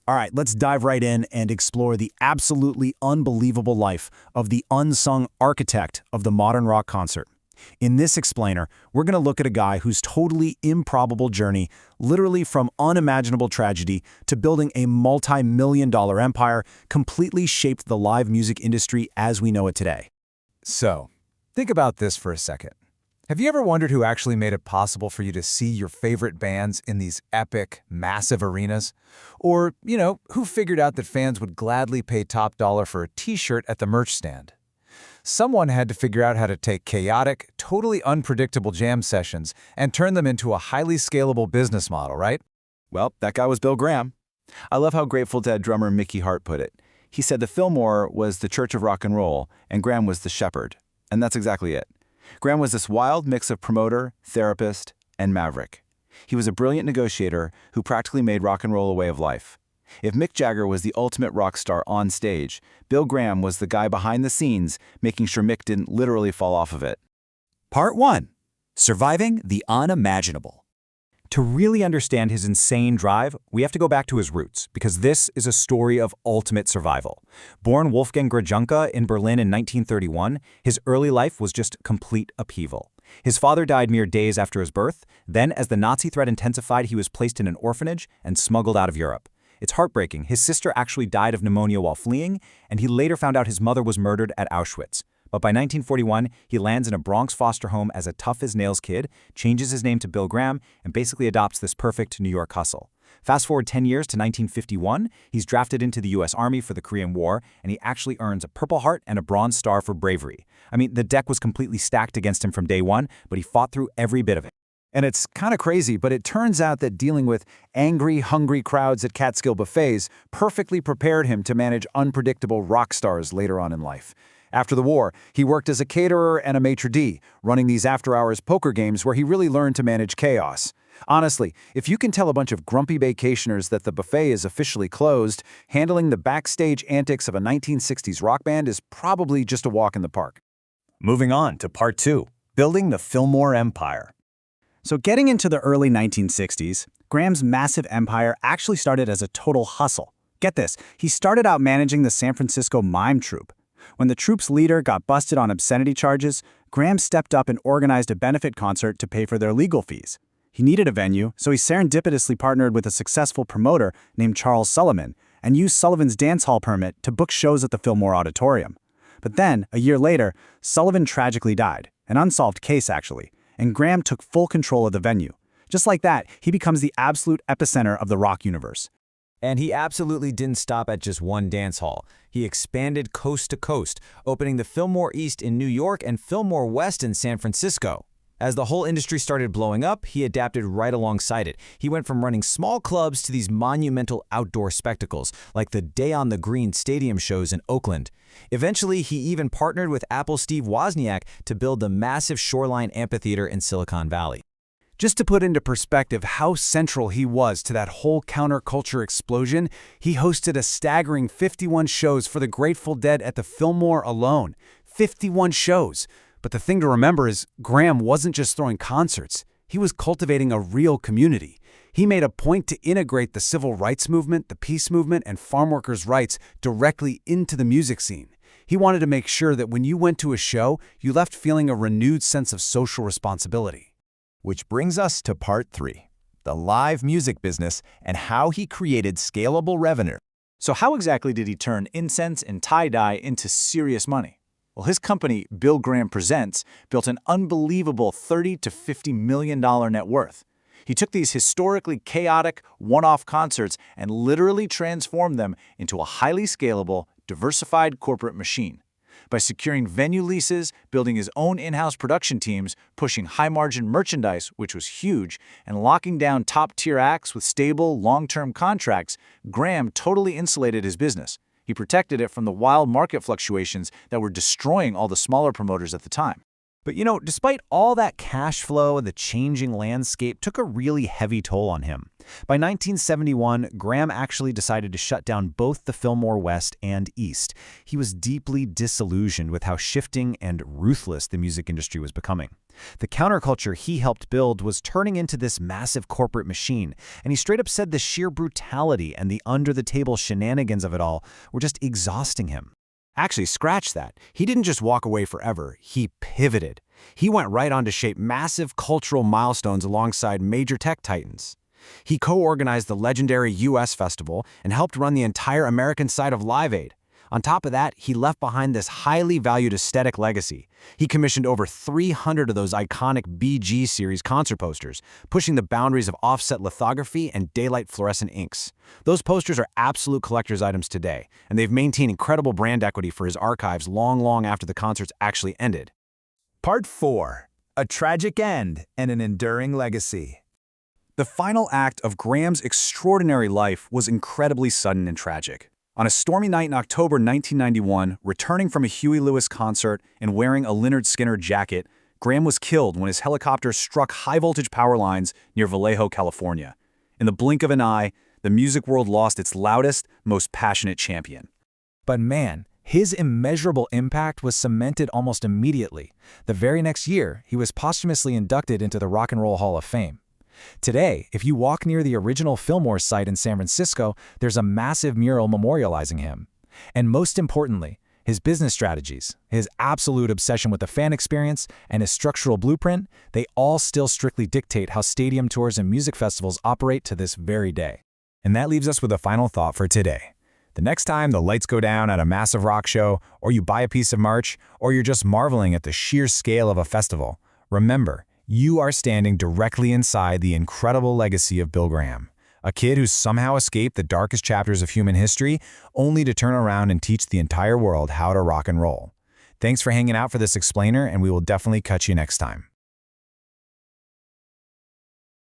All right, let's dive right in and explore the absolutely unbelievable life of the unsung architect of the modern rock concert. In this explainer, we're going to look at a guy whose totally improbable journey, literally from unimaginable tragedy to building a multi-million-dollar empire, completely shaped the live music industry as we know it today. So, think about this for a second. Have you ever wondered who actually made it possible for you to see your favorite bands in these epic, massive arenas? Or, who figured out that fans would gladly pay top dollar for a t-shirt at the merch stand? Someone had to figure out how to take chaotic, totally unpredictable jam sessions and turn them into a highly scalable business model, right? Well, that guy was Bill Graham. I love how Grateful Dead drummer Mickey Hart put it. He said the Fillmore was the church of rock and roll, and Graham was the shepherd. And that's exactly it. Graham was this wild mix of promoter, therapist, and maverick. He was a brilliant negotiator who practically made rock and roll a way of life. If Mick Jagger was the ultimate rock star on stage, Bill Graham was the guy behind the scenes making sure Mick didn't literally fall off of it. Part 1. Surviving the unimaginable. To really understand his insane drive, we have to go back to his roots, because this is a story of ultimate survival. Born Wolfgang Grajunka in Berlin in 1931, his early life was just complete upheaval. His father died mere days after his birth. Then, as the Nazi threat intensified, he was placed in an orphanage and smuggled out of Europe. It's heartbreaking. His sister actually died of pneumonia while fleeing, and he later found out his mother was murdered at Auschwitz. But by 1941, he lands in a Bronx foster home as a tough-as-nails kid, changes his name to Bill Graham, and basically adopts this perfect New York hustle. Fast forward 10 years to 1951, he's drafted into the U.S. Army for the Korean War, and he actually earns a Purple Heart and a Bronze Star for bravery. I mean, the deck was completely stacked against him from day one, but he fought through every bit of it. And it's kind of crazy, but it turns out that dealing with angry, hungry crowds at Catskill buffets perfectly prepared him to manage unpredictable rock stars later on in life. After the war, he worked as a caterer and a maitre d', running these after-hours poker games where he really learned to manage chaos. Honestly, if you can tell a bunch of grumpy vacationers that the buffet is officially closed, handling the backstage antics of a 1960s rock band is probably just a walk in the park. Moving on to Part 2. Building the Fillmore Empire. So getting into the early 1960s, Graham's massive empire actually started as a total hustle. Get this, he started out managing the San Francisco mime troupe. When the troupe's leader got busted on obscenity charges, Graham stepped up and organized a benefit concert to pay for their legal fees. He needed a venue, so he serendipitously partnered with a successful promoter named Charles Sullivan and used Sullivan's dance hall permit to book shows at the Fillmore Auditorium. But then, a year later, Sullivan tragically died, an unsolved case actually, and Graham took full control of the venue. Just like that, he becomes the absolute epicenter of the rock universe. And he absolutely didn't stop at just one dance hall. He expanded coast to coast, opening the Fillmore East in New York and Fillmore West in San Francisco. As the whole industry started blowing up, he adapted right alongside it. He went from running small clubs to these monumental outdoor spectacles, like the Day on the Green stadium shows in Oakland. Eventually, he even partnered with Apple Steve Wozniak to build the massive Shoreline Amphitheater in Silicon Valley. Just to put into perspective how central he was to that whole counterculture explosion, he hosted a staggering 51 shows for the Grateful Dead at the Fillmore alone. 51 shows. But the thing to remember is Graham wasn't just throwing concerts. He was cultivating a real community. He made a point to integrate the civil rights movement, the peace movement, and farm workers' rights directly into the music scene. He wanted to make sure that when you went to a show, you left feeling a renewed sense of social responsibility. Which brings us to Part 3, the live music business and how he created scalable revenue. So how exactly did he turn incense and tie-dye into serious money? Well, his company, Bill Graham Presents, built an unbelievable $30 to $50 million net worth. He took these historically chaotic, one-off concerts and literally transformed them into a highly scalable, diversified corporate machine. By securing venue leases, building his own in-house production teams, pushing high-margin merchandise, which was huge, and locking down top-tier acts with stable, long-term contracts, Graham totally insulated his business. He protected it from the wild market fluctuations that were destroying all the smaller promoters at the time. But despite all that cash flow, the changing landscape took a really heavy toll on him. By 1971, Graham actually decided to shut down both the Fillmore West and East. He was deeply disillusioned with how shifting and ruthless the music industry was becoming. The counterculture he helped build was turning into this massive corporate machine, and he straight up said the sheer brutality and the under-the-table shenanigans of it all were just exhausting him. Actually, scratch that. He didn't just walk away forever, he pivoted. He went right on to shape massive cultural milestones alongside major tech titans. He co-organized the legendary US Festival and helped run the entire American side of Live Aid. On top of that, he left behind this highly valued aesthetic legacy. He commissioned over 300 of those iconic BG series concert posters, pushing the boundaries of offset lithography and daylight fluorescent inks. Those posters are absolute collector's items today, and they've maintained incredible brand equity for his archives long after the concerts actually ended. Part 4. A tragic end and an enduring legacy. The final act of Graham's extraordinary life was incredibly sudden and tragic. On a stormy night in October 1991, returning from a Huey Lewis concert and wearing a Lynyrd Skynyrd jacket, Graham was killed when his helicopter struck high-voltage power lines near Vallejo, California. In the blink of an eye, the music world lost its loudest, most passionate champion. But man, his immeasurable impact was cemented almost immediately. The very next year, he was posthumously inducted into the Rock and Roll Hall of Fame. Today, if you walk near the original Fillmore site in San Francisco, there's a massive mural memorializing him. And most importantly, his business strategies, his absolute obsession with the fan experience, and his structural blueprint, they all still strictly dictate how stadium tours and music festivals operate to this very day. And that leaves us with a final thought for today. The next time the lights go down at a massive rock show, or you buy a piece of merch, or you're just marveling at the sheer scale of a festival, remember, you are standing directly inside the incredible legacy of Bill Graham, a kid who somehow escaped the darkest chapters of human history, only to turn around and teach the entire world how to rock and roll. Thanks for hanging out for this explainer, and we will definitely catch you next time.